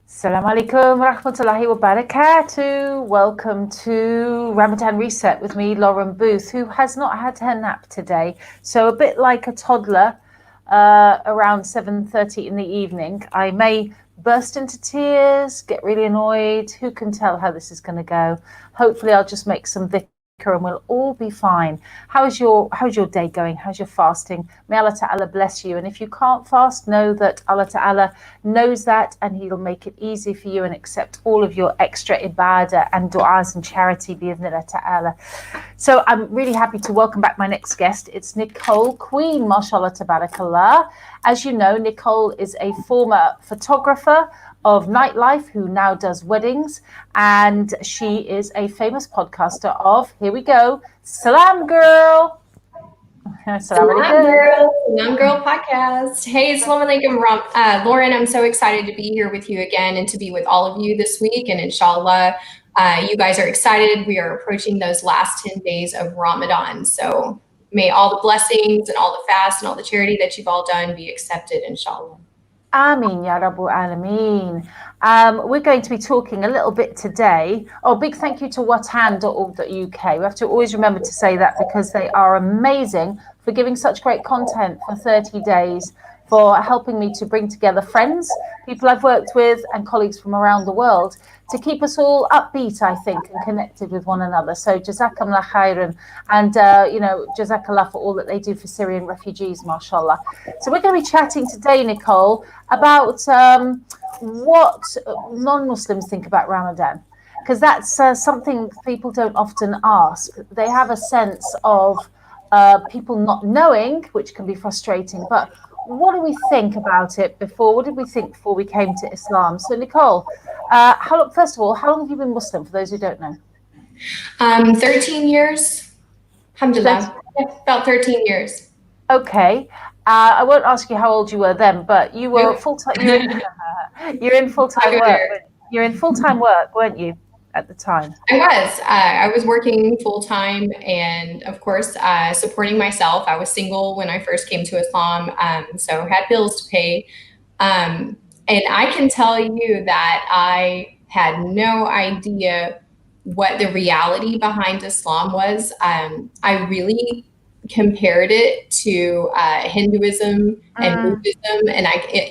Assalamu alaikum rahmatullahi wa barakatuh. Welcome to Ramadan Reset with me, Lauren Booth, who has not had her nap today. So a bit like a toddler around 7:30 in the evening, I may burst into tears, get really annoyed. Who can tell how this is going to go? Hopefully I'll just make some dhikr and we'll all be fine. How's your day going? How's your fasting? May Allah Ta'ala bless you. And if you can't fast, know that Allah Ta'ala knows that and He'll make it easy for you and accept all of your extra ibadah and du'as and charity bi'idhnillah Ta'ala. So I'm really happy to welcome back my next guest. It's Nicole Queen, mashallah tabarakallah. As you know, Nicole is a former photographer of nightlife who now does weddings, and she is a famous podcaster of, here we go, Salam Girl. Salam Girl podcast. Hey, Assalamu alaikum, Lauren. I'm so excited to be here with you again and to be with all of you this week. And inshallah, you guys are excited. We are approaching those last 10 days of Ramadan. So may all the blessings and all the fast and all the charity that you've all done be accepted, inshallah. Ameen, Ya Rabbul Alameen. We're going to be talking a little bit today. Oh, big thank you to watan.org.uk. We have to always remember to say that because they are amazing for giving such great content for 30 days, for helping me to bring together friends, people I've worked with, and colleagues from around the world to keep us all upbeat, I think, and connected with one another. So Jazakallah khairan, and Jazakallah for all that they do for Syrian refugees, mashallah. So we're going to be chatting today, Nicole, about what non-Muslims think about Ramadan, because that's something people don't often ask. They have a sense of people not knowing, which can be frustrating, but what do we think about it before? What did we think before we came to Islam? So Nicole, first of all, how long have you been Muslim, for those who don't know? 13 years. Alhamdulillah. About 13 years. Okay. I won't ask you how old you were then, but you were full-time. You're in full-time work. You're in full-time work, weren't you, at the time? I was working full-time and, of course, supporting myself. I was single when I first came to Islam, so had bills to pay. And I can tell you that I had no idea what the reality behind Islam was. I really compared it to Hinduism and Buddhism and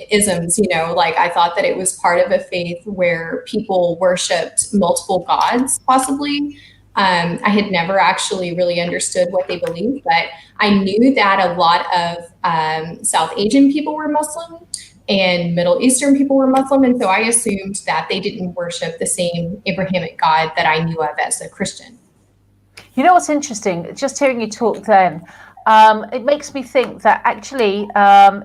isms, I thought that it was part of a faith where people worshipped multiple gods, possibly. I had never actually really understood what they believed, but I knew that a lot of South Asian people were Muslim and Middle Eastern people were Muslim. And so I assumed that they didn't worship the same Abrahamic God that I knew of as a Christian. You know what's interesting? Just hearing you talk then, it makes me think that actually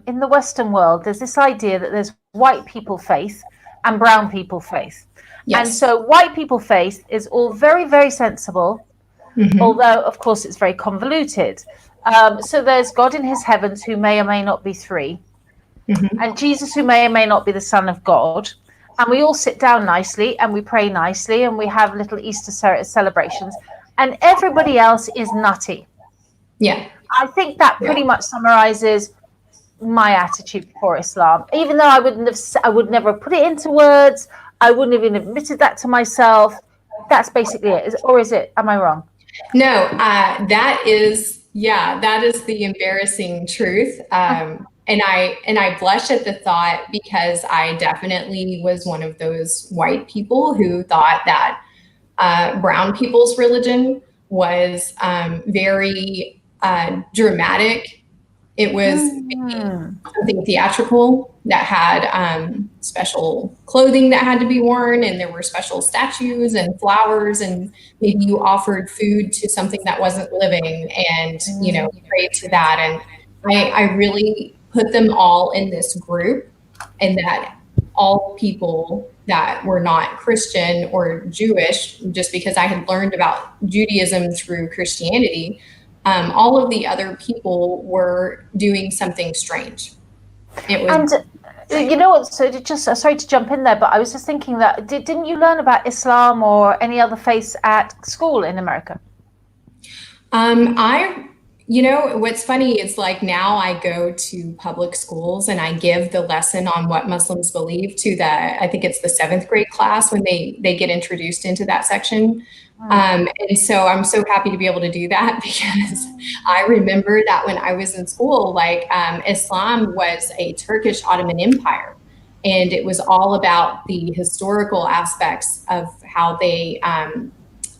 in the Western world, there's this idea that there's white people faith and brown people faith. Yes. And so white people faith is all very, very sensible, although, of course, it's very convoluted. So there's God in his heavens who may or may not be three, and Jesus who may or may not be the Son of God. And we all sit down nicely and we pray nicely and we have little Easter celebrations. And everybody else is nutty. Yeah. I think that pretty much summarizes my attitude for Islam. Even though I would never have put it into words. I wouldn't have even admitted that to myself. That's basically it. Or is it? Am I wrong? No, that is the embarrassing truth. And I blush at the thought because I definitely was one of those white people who thought that brown people's religion was very dramatic. It was something theatrical that had special clothing that had to be worn, and there were special statues and flowers, and maybe you offered food to something that wasn't living, and you prayed to that. And I really put them all in this group, and that all people that were not Christian or Jewish, just because I had learned about Judaism through Christianity, all of the other people were doing something strange. It was, and you know what? So sorry to jump in there, but I was just thinking that didn't you learn about Islam or any other faiths at school in America? What's funny is like now I go to public schools and I give the lesson on what Muslims believe to I think it's the 7th grade class when they get introduced into that section. And so I'm so happy to be able to do that because I remember that when I was in school, like Islam was a Turkish Ottoman Empire. And it was all about the historical aspects of how they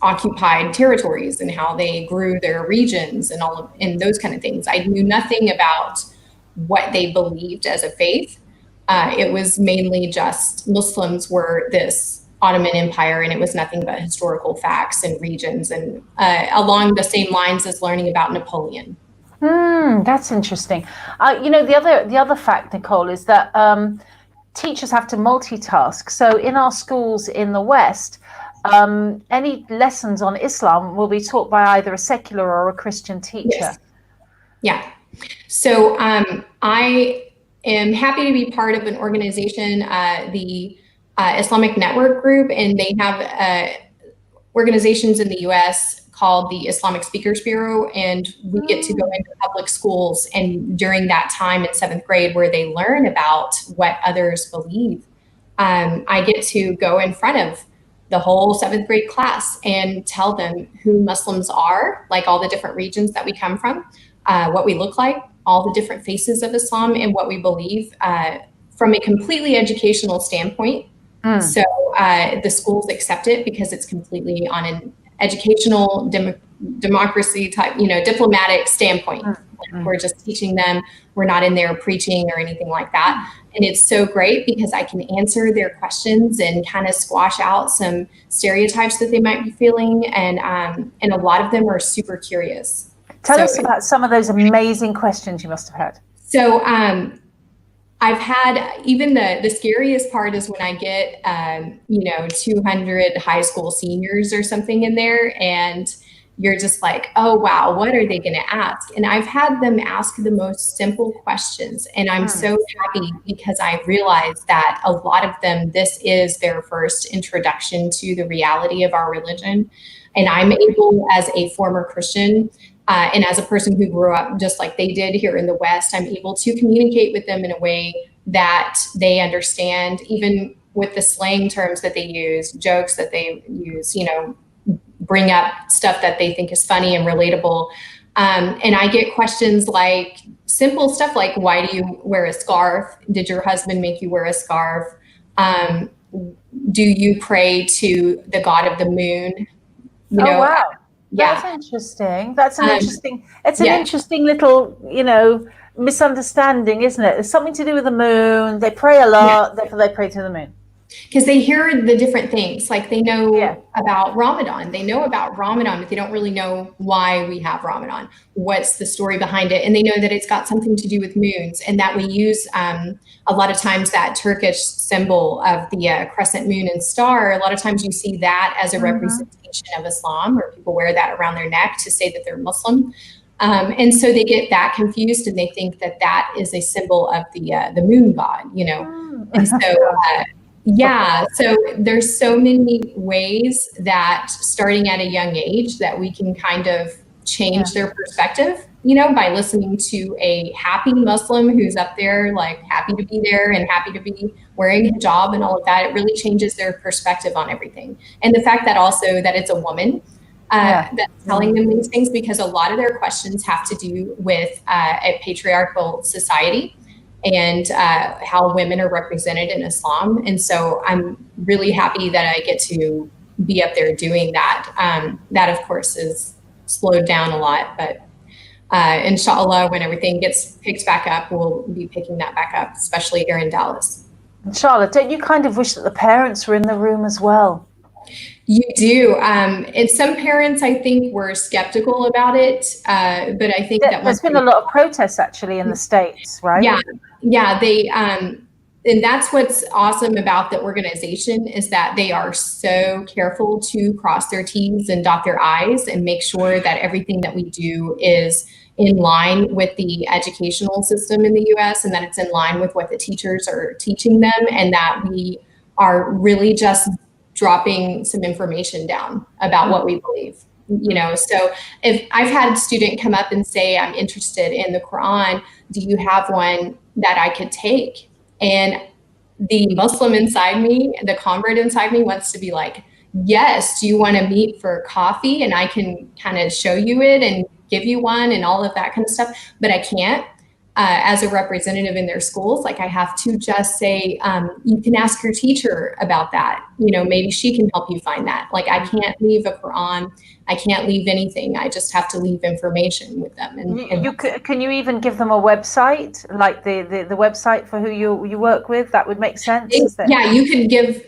occupied territories and how they grew their regions and those kind of things. I knew nothing about what they believed as a faith. It was mainly just Muslims were this Ottoman Empire, and it was nothing but historical facts and regions, and along the same lines as learning about Napoleon. That's interesting. The other fact, Nicole, is that teachers have to multitask. So in our schools in the West, any lessons on Islam will be taught by either a secular or a Christian teacher. Yes. Yeah. So I am happy to be part of an organization, the Islamic Network Group, and they have organizations in the U.S. called the Islamic Speakers Bureau, and we get to go into public schools, and during that time in 7th grade where they learn about what others believe, I get to go in front of the whole 7th grade class and tell them who Muslims are, like all the different regions that we come from, what we look like, all the different faces of Islam, and what we believe from a completely educational standpoint. So the schools accept it because it's completely on an educational democracy type, diplomatic standpoint. We're just teaching them. We're not in there preaching or anything like that. And it's so great because I can answer their questions and kind of squash out some stereotypes that they might be feeling. And a lot of them are super curious. Tell us about some of those amazing questions you must have had. So I've had, even the scariest part is when I get, 200 high school seniors or something in there, and you're just like, oh, wow, what are they going to ask? And I've had them ask the most simple questions. And I'm so happy because I realized that a lot of them, this is their first introduction to the reality of our religion. And I'm able, as a former Christian, and as a person who grew up just like they did here in the West, I'm able to communicate with them in a way that they understand, even with the slang terms that they use, jokes that they use, bring up stuff that they think is funny and relatable. And I get questions like simple stuff like, why do you wear a scarf? Did your husband make you wear a scarf? Do you pray to the god of the moon? Oh, wow. Yeah. That's interesting. That's an interesting little, misunderstanding, isn't it? It's something to do with the moon. They pray a lot, therefore they pray to the moon. Because they hear the different things, like they know about Ramadan. They know about Ramadan, but they don't really know why we have Ramadan. What's the story behind it? And they know that it's got something to do with moons, and that we use a lot of times that Turkish symbol of the crescent moon and star. A lot of times you see that as a representation of Islam, or people wear that around their neck to say that they're Muslim. And so they get that confused, and they think that that is a symbol of the moon god, And so so there's so many ways that starting at a young age that we can kind of change their perspective, by listening to a happy Muslim who's up there, like happy to be there and happy to be wearing a hijab and all of that. It really changes their perspective on everything. And the fact that also that it's a woman that's telling them these things, because a lot of their questions have to do with a patriarchal society and how women are represented in Islam. And so I'm really happy that I get to be up there doing that. That, of course, is slowed down a lot, but inshallah, when everything gets picked back up, we'll be picking that back up, especially here in Dallas. Inshallah, don't you kind of wish that the parents were in the room as well? You do. And some parents, I think, were skeptical about it. But I think that there's been a lot of protests actually in the States, right? Yeah. They, and that's what's awesome about the organization, is that they are so careful to cross their T's and dot their I's and make sure that everything that we do is in line with the educational system in the US, and that it's in line with what the teachers are teaching them, and that we are really just dropping some information down about what we believe. So if I've had a student come up and say, I'm interested in the Quran, do you have one that I could take? And the Muslim inside me, the convert inside me wants to be like, yes, do you want to meet for coffee? And I can kind of show you it and give you one and all of that kind of stuff. But I can't. As a representative in their schools, like I have to just say, you can ask your teacher about that. Maybe she can help you find that. Like I can't leave a Quran. I can't leave anything. I just have to leave information with them. Can you even give them a website, like the website for who you work with? That would make sense. Yeah, you can give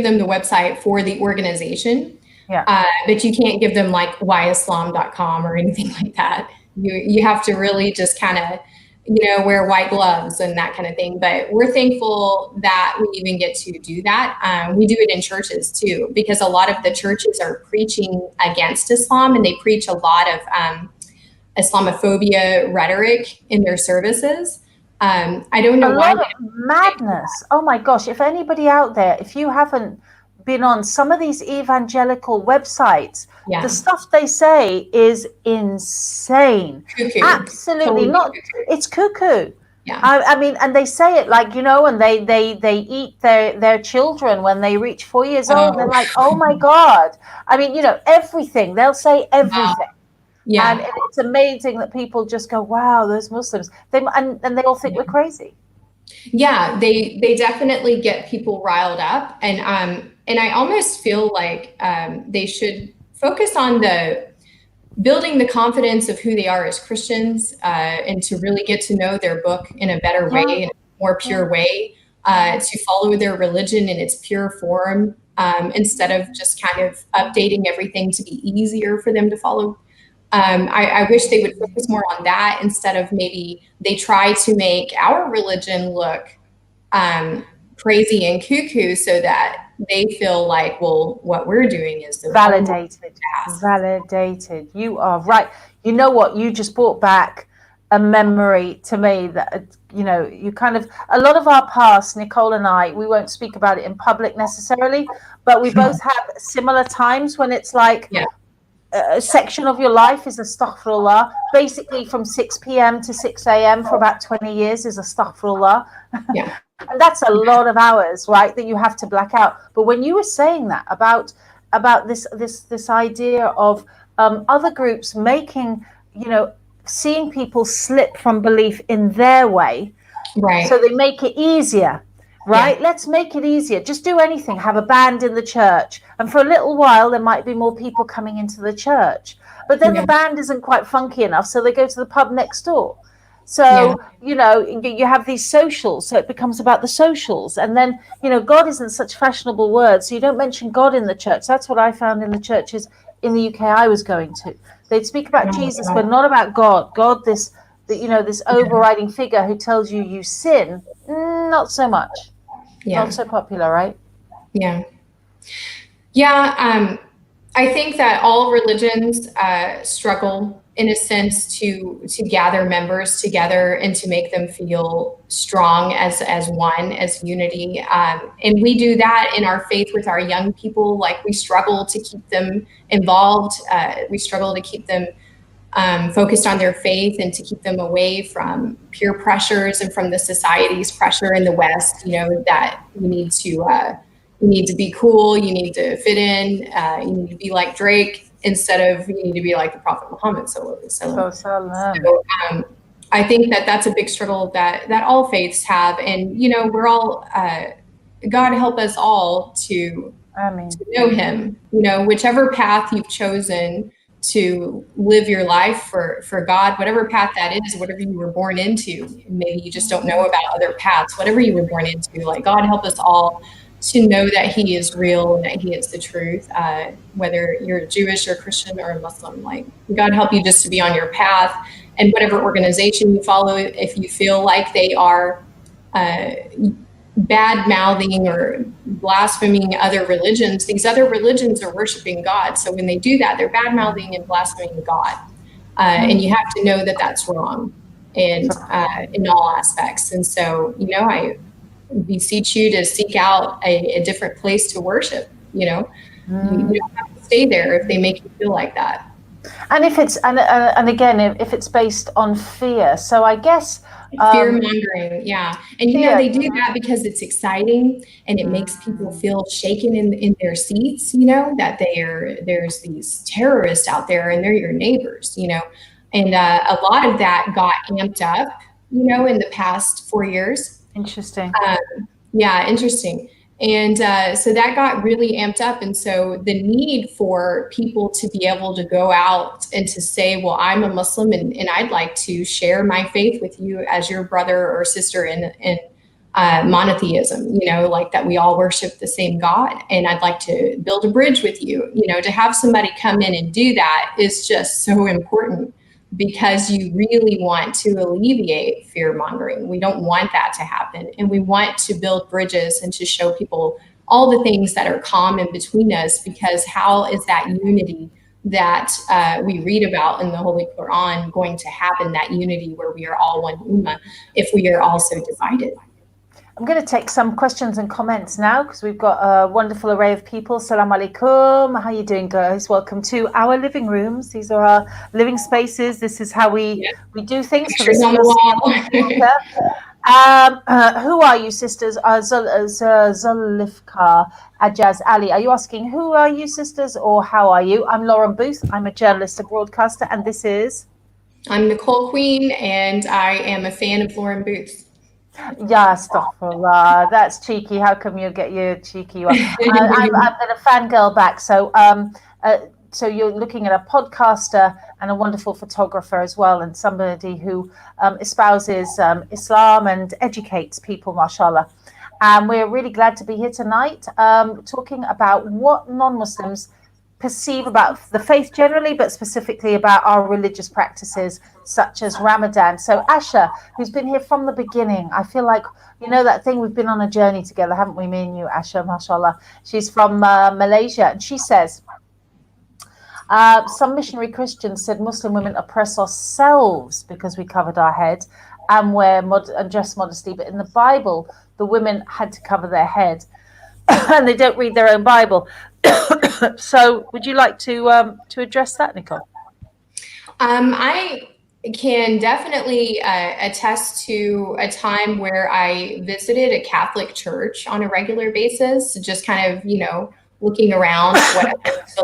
them the website for the organization. Yeah. But you can't give them like whyislam.com or anything like that. You have to really just kind of wear white gloves and that kind of thing. But we're thankful that we even get to do that. We do it in churches too, because a lot of the churches are preaching against Islam, and they preach a lot of Islamophobia rhetoric in their services. I don't know why. A lot of madness. Oh my gosh. If anybody out there, if you haven't been on some of these evangelical websites, the stuff they say is insane. Cuckoo. Absolutely totally not. cuckoo. It's cuckoo. Yeah. I mean, and they say it like, and they eat their children when they reach 4 years old. They're like, oh my God. I mean, everything. They'll say everything. Wow. Yeah. And it's amazing that people just go, wow, those Muslims. And they all think we're crazy. Yeah, they definitely get people riled up, and I almost feel like they should focus on building the confidence of who they are as Christians, and to really get to know their book in a better way, in a more pure way, to follow their religion in its pure form, instead of just kind of updating everything to be easier for them to follow. I wish they would focus more on that, instead of maybe they try to make our religion look crazy and cuckoo, so that they feel like, well, what we're doing is the validated. You are right. You know what? You just brought back a memory to me that, you kind of, a lot of our past, Nicole and I, we won't speak about it in public necessarily, but we both have similar times when it's like, a section of your life is astaghfirullah. Basically from 6 p.m. to 6 a.m. for about 20 years is astaghfirullah. Yeah. And that's a lot of hours, right, that you have to black out. But when you were saying that about this idea of other groups making, seeing people slip from belief in their way, right? So they make it easier. Right? Yeah. Let's make it easier. Just do anything. Have a band in the church. And for a little while, there might be more people coming into the church. But then the band isn't quite funky enough, so they go to the pub next door. So, you have these socials, so it becomes about the socials. And then, God isn't such fashionable words, so you don't mention God in the church. That's what I found in the churches in the UK I was going to. They'd speak about Jesus, but not about God. God, this overriding figure who tells you sin, not so much. Not so popular, right? Yeah. I think that all religions struggle in a sense to gather members together and to make them feel strong as one, as unity. And we do that in our faith with our young people. Like, we struggle to keep them involved. We struggle to keep them focused on their faith, and to keep them away from peer pressures and from the society's pressure in the West, that you need to be cool, you need to fit in, you need to be like Drake, instead of you need to be like the Prophet Muhammad. So I think that that's a big struggle that all faiths have. And, we're all, God help us all to know him, whichever path you've chosen to live your life for God, whatever path that is, whatever you were born into. Maybe you just don't know about other paths, whatever you were born into. Like, God help us all to know that he is real and that he is the truth, whether you're Jewish or Christian or Muslim. Like, God help you just to be on your path, and whatever organization you follow, if you feel like they are bad mouthing or blaspheming other religions, these other religions are worshiping God. So when they do that, they're bad mouthing and blaspheming God. And you have to know that that's wrong, and in all aspects. And so, I beseech you to seek out a different place to worship. You don't have to stay there if they make you feel like that. And if it's and again, if it's based on fear, so I guess Fear mongering, yeah. And fear. they do that because it's exciting and it makes people feel shaken in their seats, that there's these terrorists out there and they're your neighbors, and a lot of that got amped up, in the past 4 years. Interesting. Yeah, interesting. And so that got really amped up. And so the need for people to be able to go out and to say, well, I'm a Muslim and I'd like to share my faith with you as your brother or sister in monotheism, like that we all worship the same God. And I'd like to build a bridge with you, to have somebody come in and do that is just so important, because you really want to alleviate fear mongering. We don't want that to happen. And we want to build bridges and to show people all the things that are common between us, because how is that unity that we read about in the Holy Quran going to happen, that unity where we are all one ummah, if we are all so divided? I'm going to take some questions and comments now, because we've got a wonderful array of people. Salam alaikum. How are you doing, guys? Welcome to our living rooms. These are our living spaces. This is how we do things. Pictures on the wall. Who are you, sisters? Zulifka Ajaz Ali. Are you asking who are you, sisters, or how are you? I'm Lauren Booth. I'm a journalist, a broadcaster, and this is... I'm Nicole Queen, and I am a fan of Lauren Booth. Yeah, astaghfirullah. That's cheeky. How come you get your cheeky one? I'm going to fangirl back. So, so you're looking at a podcaster and a wonderful photographer as well, and somebody who espouses Islam and educates people, mashallah. And we're really glad to be here tonight, talking about what non-Muslims perceive about the faith generally, but specifically about our religious practices such as Ramadan. So Asha, who's been here from the beginning, I feel like, that thing, we've been on a journey together, haven't we, me and you, Asha, mashallah. She's from Malaysia, and she says, some missionary Christians said Muslim women oppress ourselves because we covered our head and wear and dress modesty, but in the Bible, the women had to cover their head. And they don't read their own Bible. So would you like to address that, Nicole? I can definitely attest to a time where I visited a Catholic church on a regular basis, just kind of, looking around what I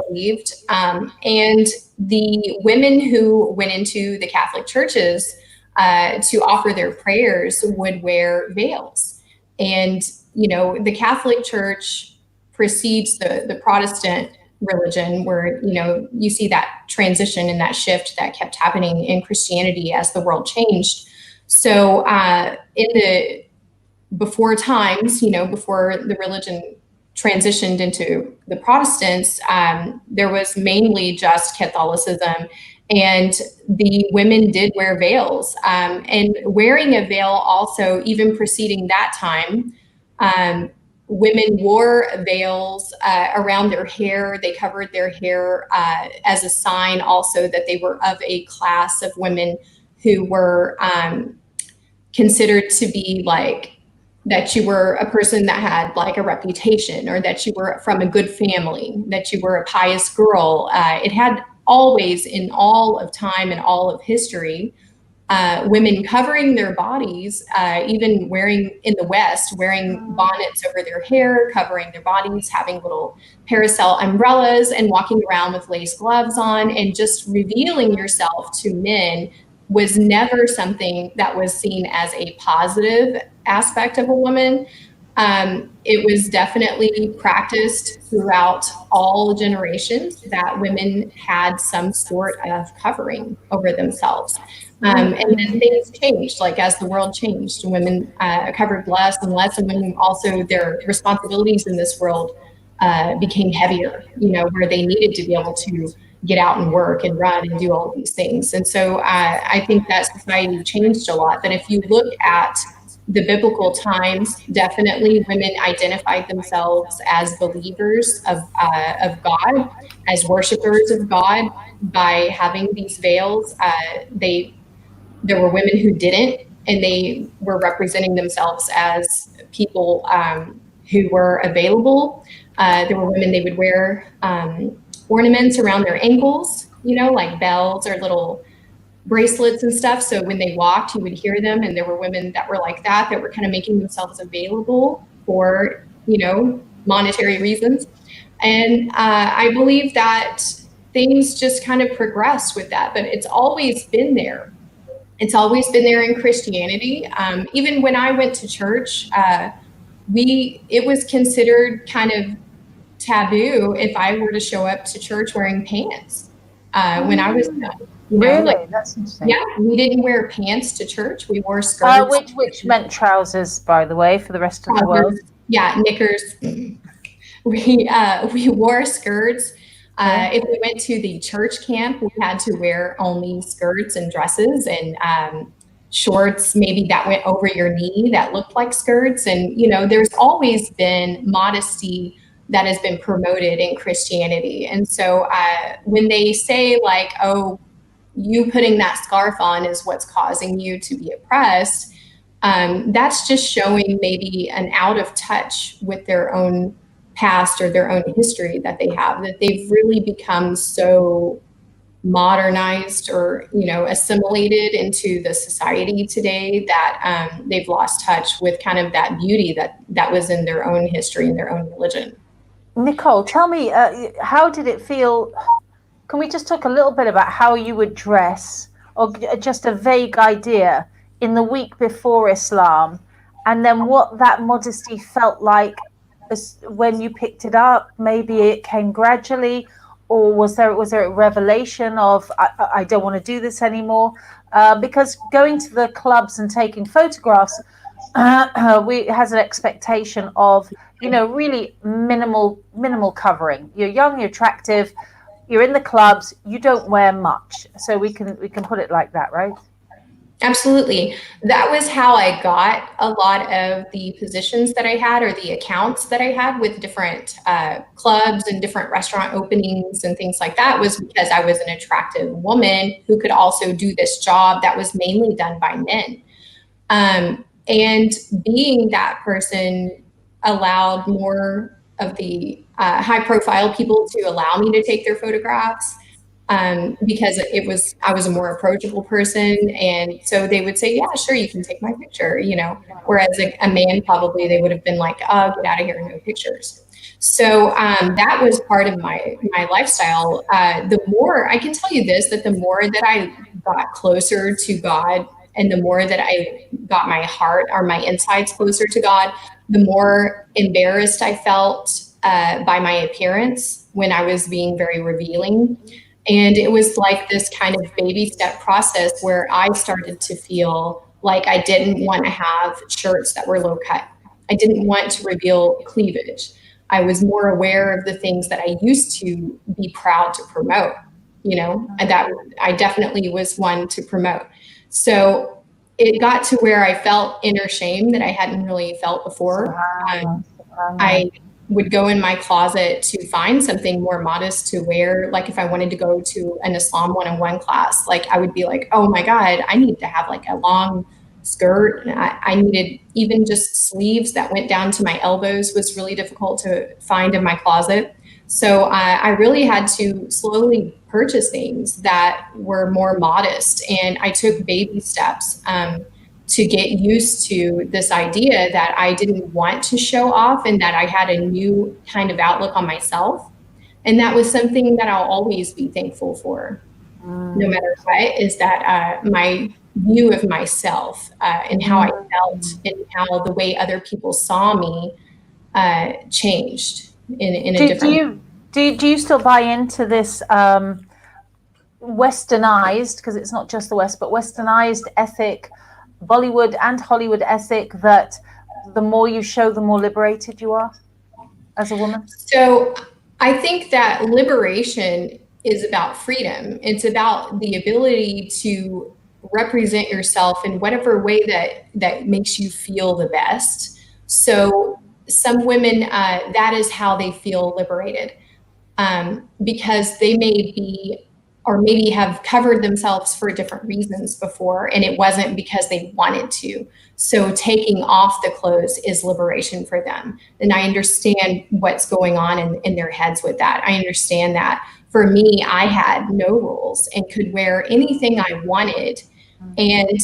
believed. And the women who went into the Catholic churches to offer their prayers would wear veils. And the Catholic Church precedes the Protestant religion, where, you see that transition and that shift that kept happening in Christianity as the world changed. So in the before times, before the religion transitioned into the Protestants, there was mainly just Catholicism. And the women did wear veils, and wearing a veil also, even preceding that time, women wore veils around their hair. They covered their hair as a sign also that they were of a class of women who were considered to be like, that you were a person that had like a reputation, or that you were from a good family, that you were a pious girl. It had always, in all of time and all of history, women covering their bodies, even wearing, in the West, wearing bonnets over their hair, covering their bodies, having little parasol umbrellas, and walking around with lace gloves on, and just revealing yourself to men was never something that was seen as a positive aspect of a woman. It was definitely practiced throughout all generations that women had some sort of covering over themselves. And then things changed, like as the world changed, women covered less and less, and women also, their responsibilities in this world became heavier, where they needed to be able to get out and work and run and do all of these things. And so I think that society changed a lot. But if you look at the biblical times, definitely women identified themselves as believers of God, as worshipers of God, by having these veils. There were women who didn't, and they were representing themselves as people who were available. There were women, they would wear ornaments around their ankles, like bells or little bracelets and stuff. So when they walked, you would hear them. And there were women that were like that were kind of making themselves available for, monetary reasons. And I believe that things just kind of progressed with that, but it's always been there. It's always been there in Christianity. Even when I went to church, it was considered kind of taboo if I were to show up to church wearing pants. When I was young. Really? That's interesting. Yeah, we didn't wear pants to church. We wore skirts. Which meant trousers, by the way, for the rest of the world. Yeah, knickers. We wore skirts. If we went to the church camp, we had to wear only skirts and dresses and shorts, maybe that went over your knee that looked like skirts. And, there's always been modesty that has been promoted in Christianity. And so when they say like, oh, you putting that scarf on is what's causing you to be oppressed, that's just showing maybe an out of touch with their own past or their own history that they have, that they've really become so modernized or, assimilated into the society today that they've lost touch with kind of that beauty that was in their own history and their own religion. Nicole, tell me, how did it feel? Can we just talk a little bit about how you would dress, or just a vague idea, in the week before Islam, and then what that modesty felt like when you picked it up? Maybe it came gradually, or was there a revelation of I don't want to do this anymore? Because going to the clubs and taking photographs has an expectation of really minimal covering. You're young, you're attractive, you're in the clubs, you don't wear much. So we can put it like that, right? Absolutely. That was how I got a lot of the positions that I had, or the accounts that I had with different clubs and different restaurant openings and things like that, was because I was an attractive woman who could also do this job that was mainly done by men. And being that person allowed more of the high profile people to allow me to take their photographs. Because I was a more approachable person. And so they would say, yeah, sure, you can take my picture, whereas a man, probably they would have been like, oh, get out of here, no pictures. So that was part of my lifestyle. The more, I can tell you this, that the more that I got closer to God, and the more that I got my heart or my insides closer to God, the more embarrassed I felt by my appearance when I was being very revealing. And it was like this kind of baby step process where I started to feel like I didn't want to have shirts that were low cut. I didn't want to reveal cleavage. I was more aware of the things that I used to be proud to promote, and that I definitely was one to promote. So it got to where I felt inner shame that I hadn't really felt before. I would go in my closet to find something more modest to wear. Like if I wanted to go to an Islam 101 class, like I would be like, oh my God, I need to have like a long skirt. I needed even just sleeves that went down to my elbows was really difficult to find in my closet. So I really had to slowly purchase things that were more modest. And I took baby steps to get used to this idea that I didn't want to show off, and that I had a new kind of outlook on myself. And that was something that I'll always be thankful for, no matter what, is that my view of myself and how I felt and how the way other people saw me changed in a different. Do you still buy into this westernized, because it's not just the West, but westernized ethic, Bollywood and Hollywood ethic, that the more you show, the more liberated you are as a woman? So I think that liberation is about freedom. It's about the ability to represent yourself in whatever way that makes you feel the best. So some women, that is how they feel liberated, because they may be, or maybe have covered themselves for different reasons before, and it wasn't because they wanted to. So taking off the clothes is liberation for them. And I understand what's going on in their heads with that. I understand that. for me, I had no rules and could wear anything I wanted. And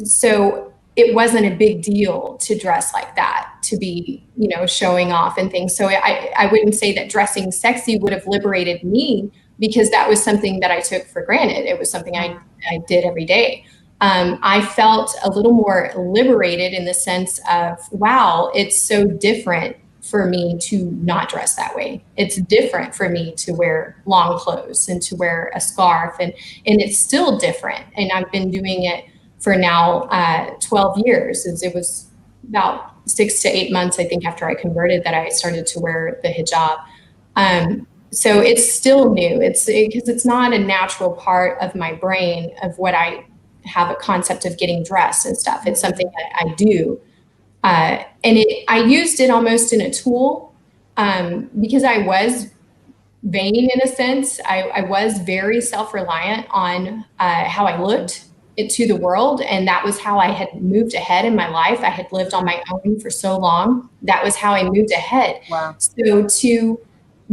so it wasn't a big deal to dress like that, to be, showing off and things. So I wouldn't say that dressing sexy would have liberated me, because that was something that I took for granted. It was something I did every day. I felt a little more liberated in the sense of, wow, it's so different for me to not dress that way. It's different for me to wear long clothes and to wear a scarf, and it's still different. And I've been doing it for now 12 years. It was about 6 to 8 months, I think, after I converted, that I started to wear the hijab. So it's still new. Because it's not a natural part of my brain of what I have a concept of getting dressed and stuff. It's something that I do. And I used it almost in a tool, because I was vain in a sense. I was very self-reliant on how I looked to the world. And that was how I had moved ahead in my life. I had lived on my own for so long. That was how I moved ahead. Wow. So to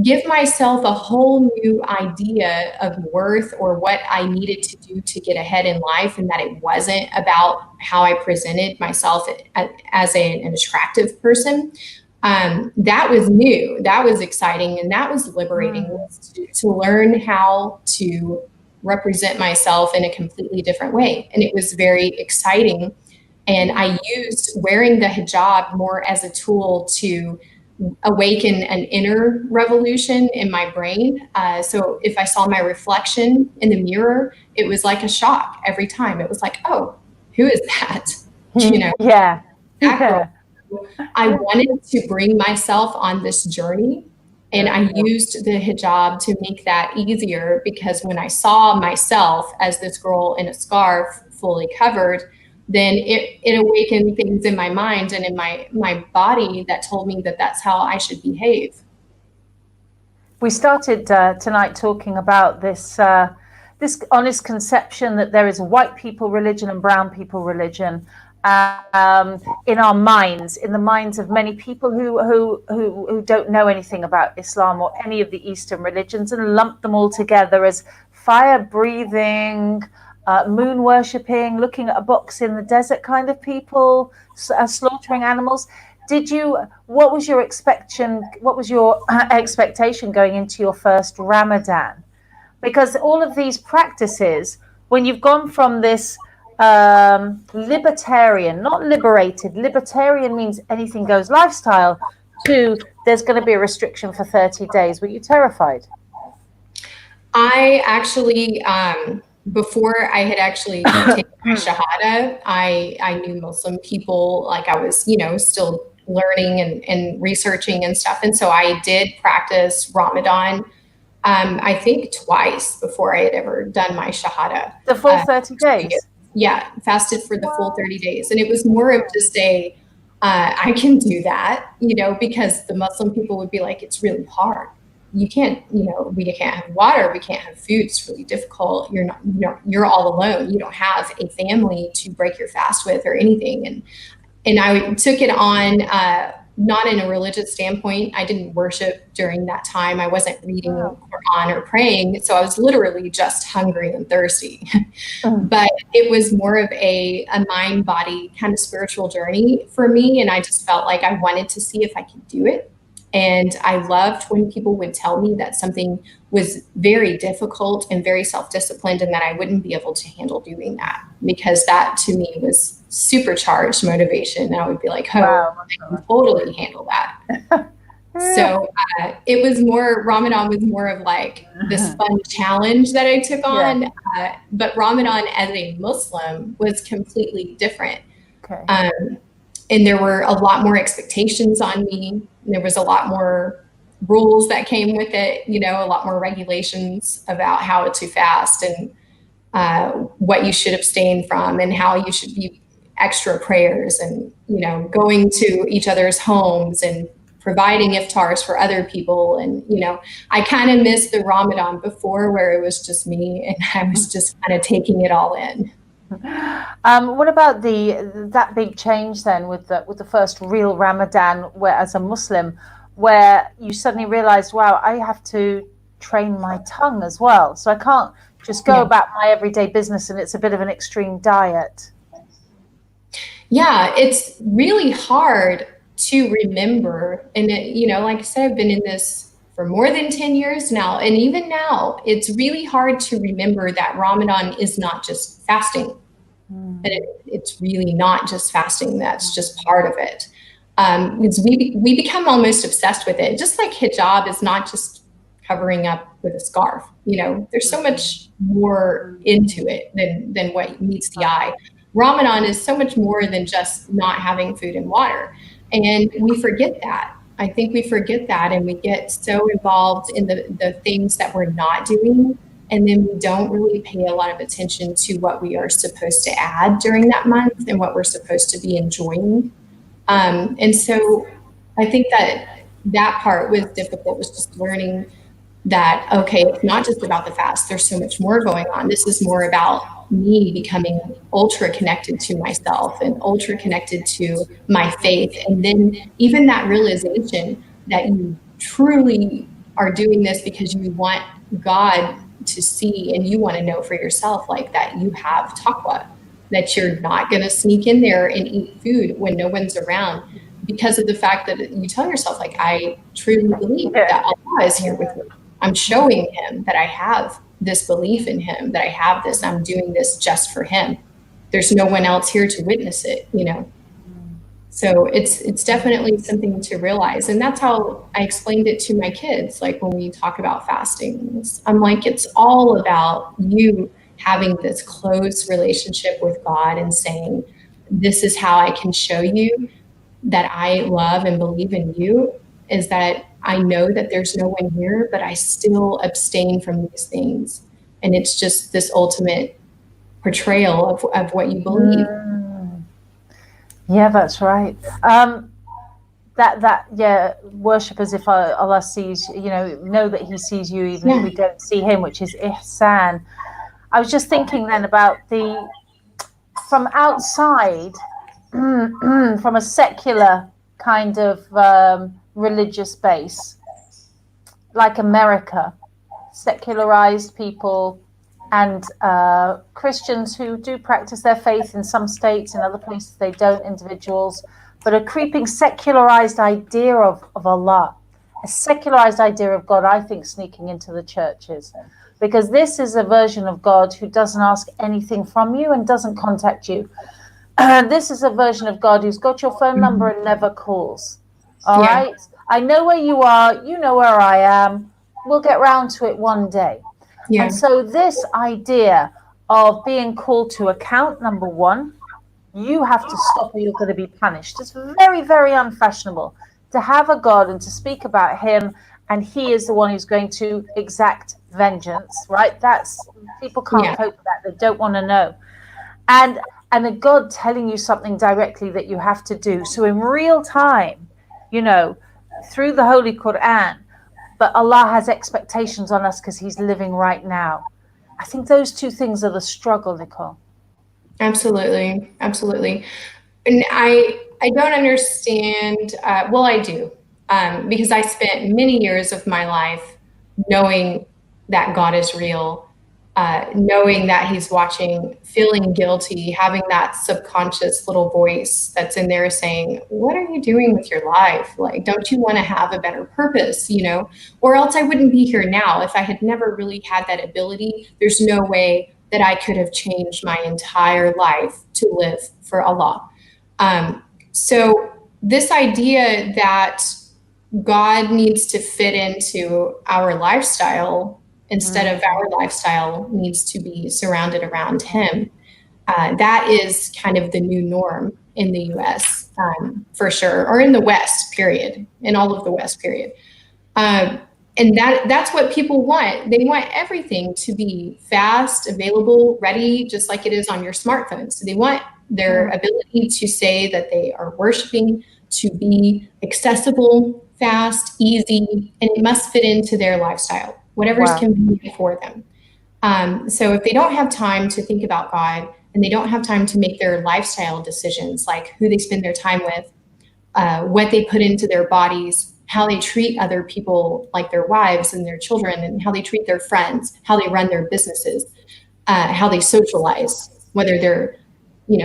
give myself a whole new idea of worth, or what I needed to do to get ahead in life, and that it wasn't about how I presented myself as an attractive person, that was new, that was exciting, and that was liberating, to learn how to represent myself in a completely different way. And it was very exciting. And I used wearing the hijab more as a tool to awaken an inner revolution in my brain. So if I saw my reflection in the mirror, it was like a shock every time. It was like, oh, who is that? Yeah. I wanted to bring myself on this journey, and I used the hijab to make that easier, because when I saw myself as this girl in a scarf, fully covered, then it awakened things in my mind and in my body that told me that that's how I should behave. We started tonight talking about this honest conception that there is a white people religion and brown people religion, in our minds, in the minds of many people who don't know anything about Islam or any of the Eastern religions, and lump them all together as fire breathing, moon worshipping, looking at a box in the desert kind of people, slaughtering animals. What was your expectation going into your first Ramadan? Because all of these practices, when you've gone from this libertarian, not liberated, libertarian means anything goes lifestyle, to there's going to be a restriction for 30 days, were you terrified? I actually, before I had actually taken my Shahada, I knew Muslim people, like I was, still learning and researching and stuff. And so I did practice Ramadan, I think twice before I had ever done my Shahada. The full 30 days? Yeah, fasted for the full 30 days. And it was more of just I can do that, because the Muslim people would be like, it's really hard. You can't, we can't have water, we can't have food, it's really difficult. You're not, you're all alone. You don't have a family to break your fast with or anything. And I took it on, not in a religious standpoint. I didn't worship during that time. I wasn't reading Quran or praying. So I was literally just hungry and thirsty. But it was more of a mind body kind of spiritual journey for me. And I just felt like I wanted to see if I could do it. And I loved when people would tell me that something was very difficult and very self-disciplined, and that I wouldn't be able to handle doing that, because that to me was supercharged motivation. And I would be like, oh, wow, I can totally handle that. So it was more, Ramadan was more of like this fun challenge that I took on. But Ramadan as a Muslim was completely different. Okay. And there were a lot more expectations on me. There was a lot more rules that came with it, a lot more regulations about how to fast, and what you should abstain from, and how you should be extra prayers, and, going to each other's homes and providing iftars for other people. And, I kind of missed the Ramadan before, where it was just me and I was just kind of taking it all in. What about that big change then with the first real Ramadan, where as a Muslim, where you suddenly realized, wow, I have to train my tongue as well. So I can't just go about my everyday business and it's a bit of an extreme diet. Yeah, it's really hard to remember. And, like I said, I've been in this for more than 10 years now. And even now, it's really hard to remember that Ramadan is not just fasting. And it's really not just fasting. That's just part of it. Because we become almost obsessed with it. Just like hijab is not just covering up with a scarf. There's so much more into it than what meets the eye. Ramadan is so much more than just not having food and water. And we forget that. I think we forget that, and we get so involved in the things that we're not doing. And then we don't really pay a lot of attention to what we are supposed to add during that month and what we're supposed to be enjoying. And so I think that part was difficult, was just learning that, okay, it's not just about the fast. There's so much more going on. This is more about me becoming ultra connected to myself and ultra connected to my faith. And then even that realization that you truly are doing this because you want God to see and you want to know for yourself, like that you have taqwa, that you're not going to sneak in there and eat food when no one's around, because of the fact that you tell yourself, like, I truly believe that Allah is here with me. I'm showing him that I have this belief in him, that I have this, I'm doing this just for him. There's no one else here to witness it, So it's definitely something to realize. And that's how I explained it to my kids. Like when we talk about fasting, I'm like, it's all about you having this close relationship with God and saying, this is how I can show you that I love and believe in you, is that I know that there's no one here, but I still abstain from these things. And it's just this ultimate portrayal of what you believe. Yeah, that's right. Worship as if Allah sees, know that he sees you even if we don't see him, which is ihsan. I was just thinking then about from outside, from a secular kind of religious base, like America, secularized people and Christians who do practice their faith in some states, in other places they don't, individuals, but a creeping secularized idea of Allah, a secularized idea of God, I think, sneaking into the churches. Because this is a version of God who doesn't ask anything from you and doesn't contact you. This is a version of God who's got your phone number and never calls. All right? I know where you are. You know where I am. We'll get round to it one day. Yeah. And so this idea of being called to account, number one, you have to stop or you're going to be punished. It's very, very unfashionable to have a God and to speak about him, and he is the one who's going to exact vengeance, right? People can't cope with that. They don't want to know. And a God telling you something directly that you have to do. So in real time, through the Holy Quran, but Allah has expectations on us because he's living right now. I think those two things are the struggle, Nicole. Absolutely. Absolutely. And I don't understand. Well, I do, because I spent many years of my life knowing that God is real, knowing that he's watching, feeling guilty, having that subconscious little voice that's in there saying, what are you doing with your life? Like, don't you want to have a better purpose, or else I wouldn't be here now. If I had never really had that ability, there's no way that I could have changed my entire life to live for Allah. So this idea that God needs to fit into our lifestyle instead of our lifestyle needs to be surrounded around him, that is kind of the new norm in the US, for sure, or in the West, period, in all of the West, period. And that's what people want. They want everything to be fast, available, ready, just like it is on your smartphone. So they want their ability to say that they are worshiping to be accessible, fast, easy, and it must fit into their lifestyle, whatever's convenient for them. So if they don't have time to think about God and they don't have time to make their lifestyle decisions, like who they spend their time with, what they put into their bodies, how they treat other people, like their wives and their children, and how they treat their friends, how they run their businesses, how they socialize, whether they're,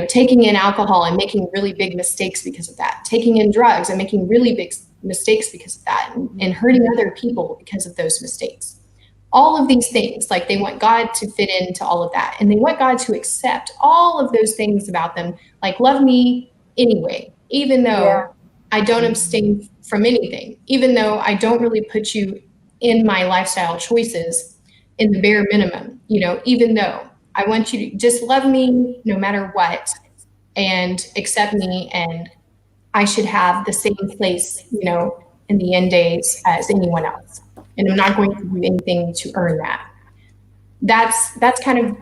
taking in alcohol and making really big mistakes because of that, taking in drugs and making really big mistakes because of that, and hurting other people because of those mistakes. All of these things, like they want God to fit into all of that. And they want God to accept all of those things about them, like love me anyway, even though I don't abstain from anything, even though I don't really put you in my lifestyle choices in the bare minimum, even though I want you to just love me no matter what and accept me, and I should have the same place, in the end days as anyone else. And I'm not going to do anything to earn that. That's kind of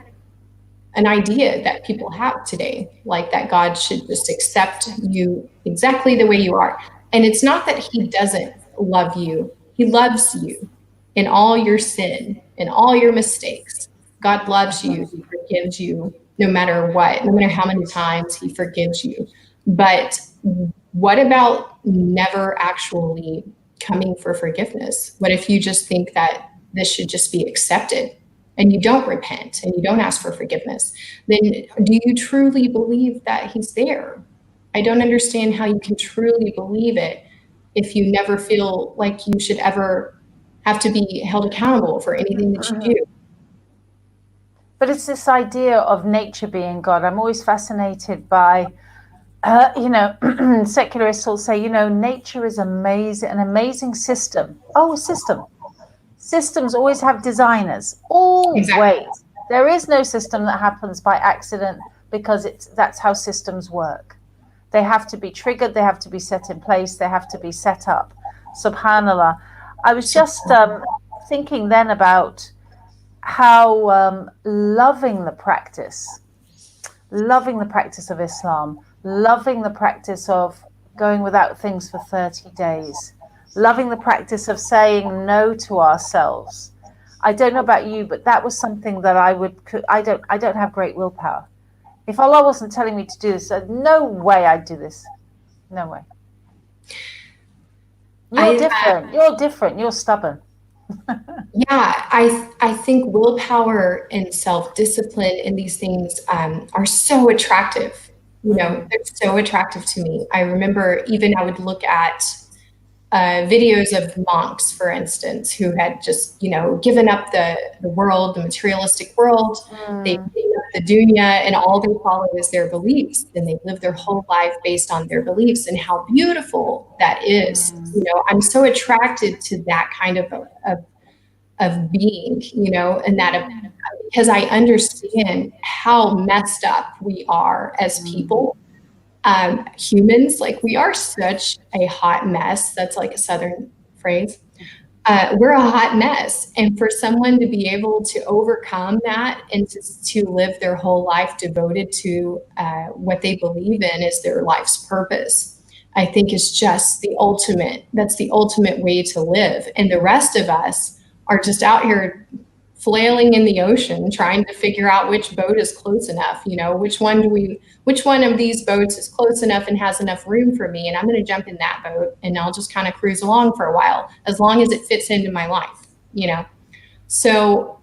an idea that people have today, like that God should just accept you exactly the way you are. And it's not that he doesn't love you. He loves you in all your sin, in all your mistakes. God loves you. He forgives you no matter what, no matter how many times he forgives you. But what about never actually coming for forgiveness? What if you just think that this should just be accepted and you don't repent and you don't ask for forgiveness? Then do you truly believe that he's there? I don't understand how you can truly believe it if you never feel like you should ever have to be held accountable for anything that you do. But it's this idea of nature being God. I'm always fascinated by, secularists will say, nature is amazing, an amazing system. Oh, a system. Systems always have designers. Always. Exactly. There is no system that happens by accident, because that's how systems work. They have to be triggered. They have to be set in place. They have to be set up. Subhanallah. I was just thinking then about how loving the practice of Islam, loving the practice of going without things for 30 days, loving the practice of saying no to ourselves. I don't know about you, but that was something that I don't have great willpower. If Allah wasn't telling me to do this, no way I'd do this. No way. You're different. You're stubborn. Yeah, I think willpower and self-discipline and these things are so attractive. They're so attractive to me. I remember even I would look at videos of monks, for instance, who had just, given up the world, the materialistic world. They gave up the dunya, and all they follow is their beliefs. And they live their whole life based on their beliefs, and how beautiful that is. I'm so attracted to that kind of being, and that because I understand how messed up we are as people. Humans, like, we are such a hot mess. That's like a Southern phrase. We're a hot mess. And for someone to be able to overcome that and to live their whole life devoted to what they believe in as their life's purpose, I think is just that's the ultimate way to live. And the rest of us are just out here flailing in the ocean, trying to figure out which boat is close enough, which one of these boats is close enough and has enough room for me, and I'm going to jump in that boat and I'll just kind of cruise along for a while, as long as it fits into my life, So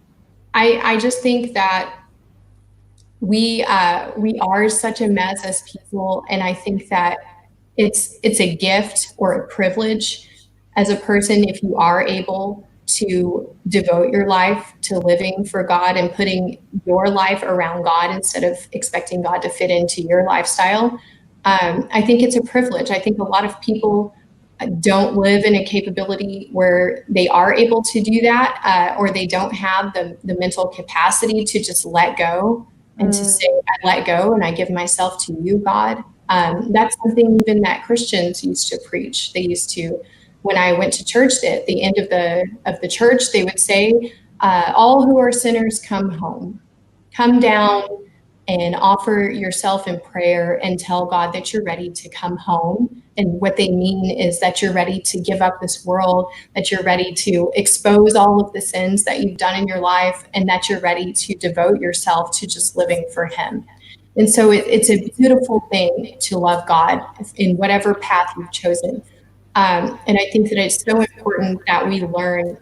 I just think that we are such a mess as people, and I think that it's a gift or a privilege as a person if you are able to devote your life to living for God and putting your life around God instead of expecting God to fit into your lifestyle. I think it's a privilege. I think a lot of people don't live in a capability where they are able to do that, or they don't have the mental capacity to just let go and to say, I let go and I give myself to you, God. That's something even that Christians used to preach. They used to, when I went to church, at the end of the church, they would say, all who are sinners, come home, come down and offer yourself in prayer and tell God that you're ready to come home. And what they mean is that you're ready to give up this world, that you're ready to expose all of the sins that you've done in your life, and that you're ready to devote yourself to just living for him. And so it's a beautiful thing to love God in whatever path you've chosen. And I think that it's so important that we learn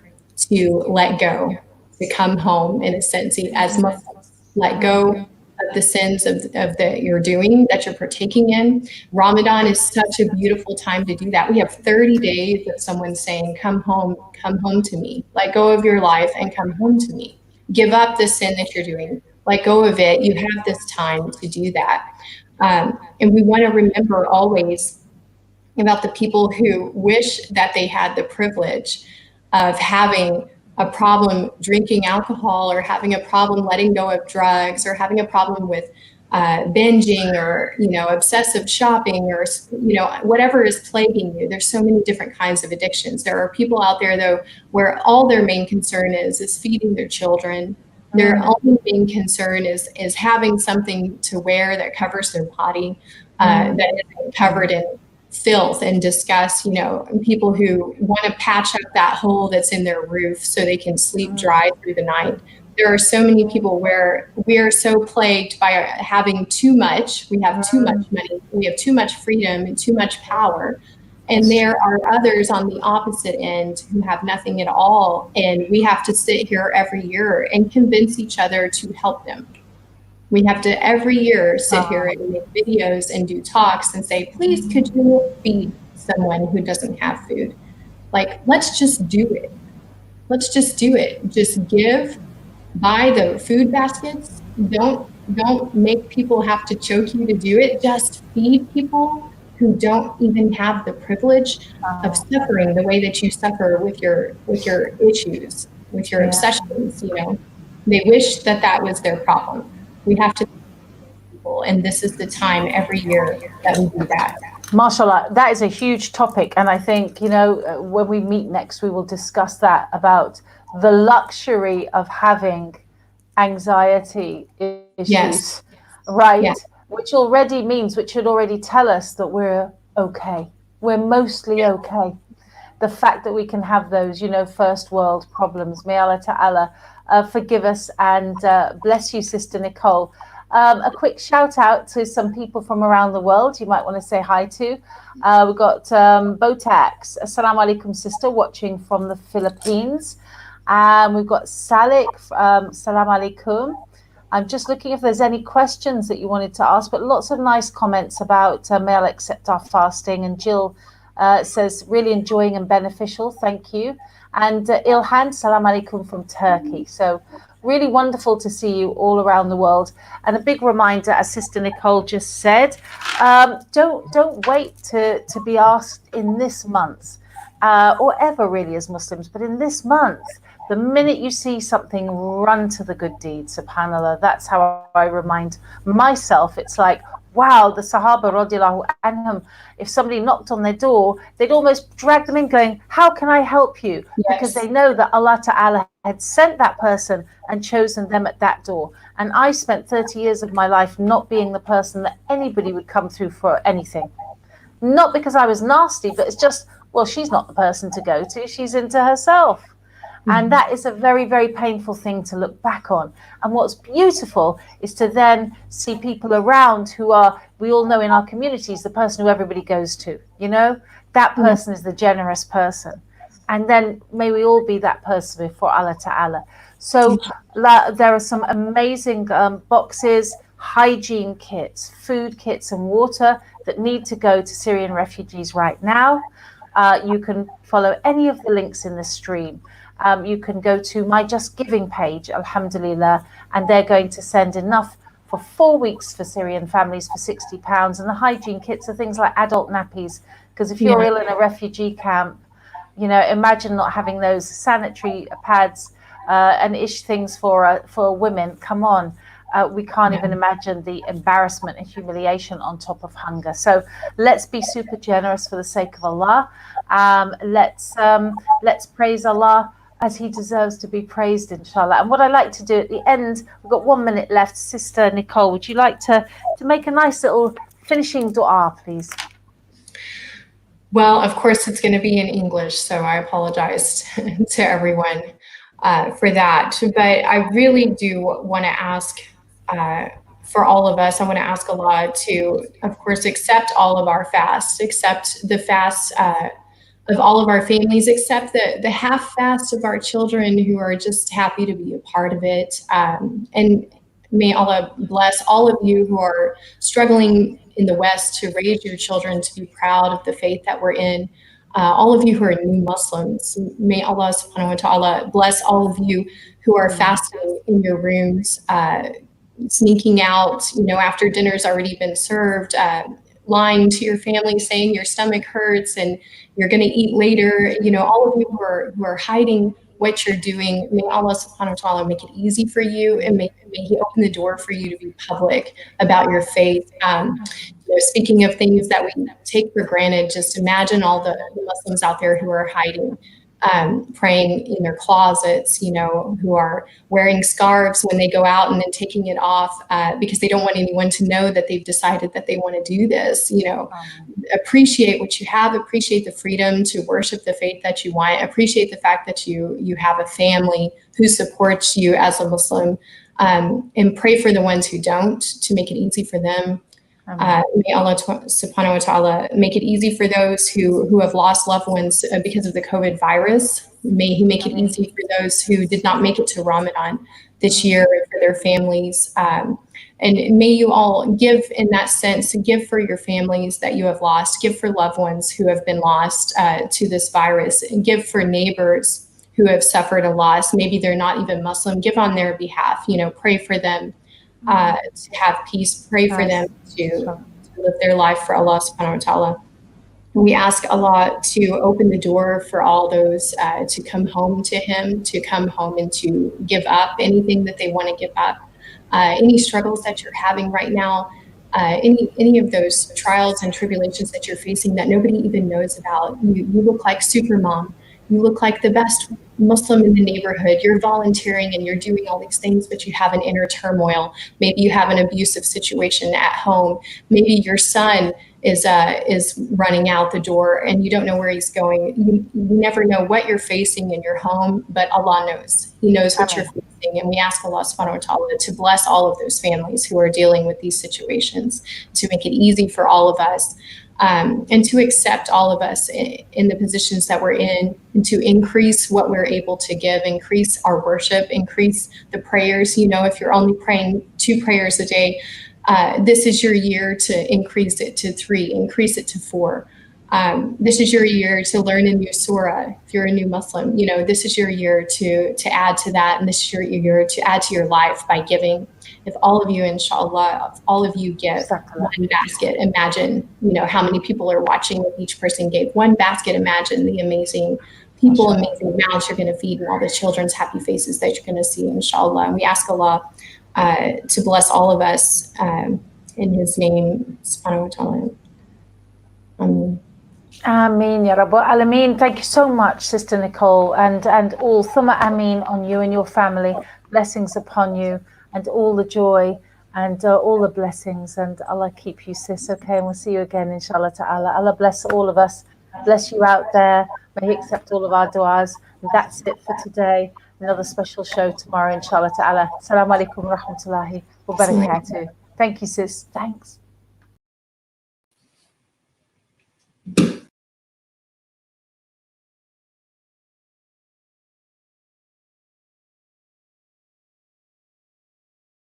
to let go, to come home in a sense, as Muslims, let go of the sins of that you're doing, that you're partaking in. Ramadan is such a beautiful time to do that. We have 30 days of someone saying, come home to me. Let go of your life and come home to me. Give up the sin that you're doing. Let go of it. You have this time to do that. And we want to remember always about the people who wish that they had the privilege of having a problem drinking alcohol, or having a problem letting go of drugs, or having a problem with binging, or obsessive shopping, or whatever is plaguing you. There's so many different kinds of addictions. There are people out there, though, where all their main concern is feeding their children. Their only main concern is having something to wear that covers their body, that isn't covered in filth and disgust, and people who want to patch up that hole that's in their roof so they can sleep dry through the night. There are so many people where we are so plagued by having too much. We have too much money, we have too much freedom and too much power. And there are others on the opposite end who have nothing at all. And we have to sit here every year and convince each other to help them. We have to every year sit here and make videos and do talks and say, please, could you feed someone who doesn't have food? Like, let's just do it. Let's just do it. Just give, buy the food baskets. Don't make people have to choke you to do it. Just feed people who don't even have the privilege of suffering the way that you suffer with your issues, with your obsessions. They wish that was their problem. We have to, and this is the time every year that we do that. Mashallah, that is a huge topic. And I think, when we meet next, we will discuss that, about the luxury of having anxiety issues, right? Yes. Which already means, which should already tell us that we're okay. We're mostly okay. The fact that we can have those, first world problems. May Allah Ta'ala forgive us and bless you, Sister Nicole. A quick shout out to some people from around the world you might want to say hi to. We've got Botax, Assalamu alaikum, sister, watching from the Philippines. We've got Salik, Salam alaikum. I'm just looking if there's any questions that you wanted to ask, but lots of nice comments about may Allah accept our fasting. And Jill says, really enjoying and beneficial. Thank you. And Ilhan, Salam alaikum from Turkey. So really wonderful to see you all around the world. And a big reminder, as Sister Nicole just said, don't wait to be asked in this month, or ever really as Muslims, but in this month. The minute you see something, run to the good deed, subhanAllah. That's how I remind myself. It's like, wow, the Sahaba radiallahu anhum, if somebody knocked on their door, they'd almost drag them in going, how can I help you? Yes. Because they know that Allah Ta'ala had sent that person and chosen them at that door. And I spent 30 years of my life not being the person that anybody would come through for anything. Not because I was nasty, but it's just, well, she's not the person to go to. She's into herself. And that is a very, very painful thing to look back on. And what's beautiful is to then see people around who are, we all know in our communities, the person who everybody goes to, that person is the generous person. And then may we all be that person before Allah Ta'ala. So there are some amazing boxes, hygiene kits, food kits and water that need to go to Syrian refugees right now. You can follow any of the links in the stream. You can go to my Just Giving page, alhamdulillah, and they're going to send enough for 4 weeks for Syrian families for £60. And the hygiene kits are things like adult nappies, because if you're ill in a refugee camp, imagine not having those sanitary pads and things for women. Come on. We can't even imagine the embarrassment and humiliation on top of hunger. So let's be super generous for the sake of Allah. Let's praise Allah as he deserves to be praised, inshallah. And what I like to do at the end, we've got 1 minute left. Sister Nicole, would you like to make a nice little finishing dua, please? Well, of course, it's going to be in English, so I apologize to everyone for that. But I really do want to ask for all of us, I want to ask Allah to, of course, accept all of our fasts, accept the fasts all of our families, except the half fast of our children who are just happy to be a part of it. And may Allah bless all of you who are struggling in the West to raise your children to be proud of the faith that we're in. All of you who are new Muslims, may Allah subhanahu wa ta'ala bless all of you who are fasting in your rooms, sneaking out, after dinner's already been served, lying to your family, saying your stomach hurts and you're going to eat later. All of you who are hiding what you're doing, may Allah subhanahu wa ta'ala make it easy for you, and may He open the door for you to be public about your faith. Speaking of things that we take for granted, just imagine all the Muslims out there who are hiding, praying in their closets, who are wearing scarves when they go out and then taking it off because they don't want anyone to know that they've decided that they want to do this. Appreciate what you have, appreciate the freedom to worship the faith that you want, appreciate the fact that you have a family who supports you as a Muslim, and pray for the ones who don't, to make it easy for them. May Allah subhanahu wa ta'ala make it easy for those who have lost loved ones because of the COVID virus. May He make it easy for those who did not make it to Ramadan this year, and for their families. And may you all give in that sense, give for your families that you have lost, give for loved ones who have been lost to this virus, and give for neighbors who have suffered a loss. Maybe they're not even Muslim. Give on their behalf, pray for them to have peace, pray for them to live their life for Allah subhanahu wa ta'ala. We ask Allah to open the door for all those to come home to Him, to come home and to give up anything that they want to give up. Any struggles that you're having right now, any of those trials and tribulations that you're facing that nobody even knows about. You look like super mom. You look like the best Muslim in the neighborhood. You're volunteering and you're doing all these things, but you have an inner turmoil. Maybe you have an abusive situation at home. Maybe your son is running out the door and you don't know where he's going. You never know what you're facing in your home, but Allah knows. He knows what you're facing. And we ask Allah subhanahu wa ta'ala to bless all of those families who are dealing with these situations, to make it easy for all of us. And to accept all of us in the positions that we're in, and to increase what we're able to give, increase our worship, increase the prayers. If you're only praying 2 prayers a day, this is your year to increase it to 3, increase it to 4. This is your year to learn a new surah. If you're a new Muslim, this is your year to add to that. And this is your year to add to your life by giving. If all of you, inshallah, if all of you give one basket, imagine, how many people are watching if each person gave one basket. Imagine the amazing people, amazing mouths you're going to feed, and all the children's happy faces that you're going to see, inshallah. And we ask Allah to bless all of us in His name, subhanahu wa ta'ala. Ameen, Ya Rabbal Alameen. Thank you so much, Sister Nicole, and all Thumma Ameen on you and your family. Blessings upon you, and all the joy and all the blessings. And Allah keep you, sis. Okay, and we'll see you again, inshallah ta'ala. Allah bless all of us. Bless you out there. May He accept all of our du'as. And that's it for today. Another special show tomorrow, inshallah ta'ala. Assalamu alaikum wa rahmatullahi wa barakatuh. Thank you, sis. Thanks.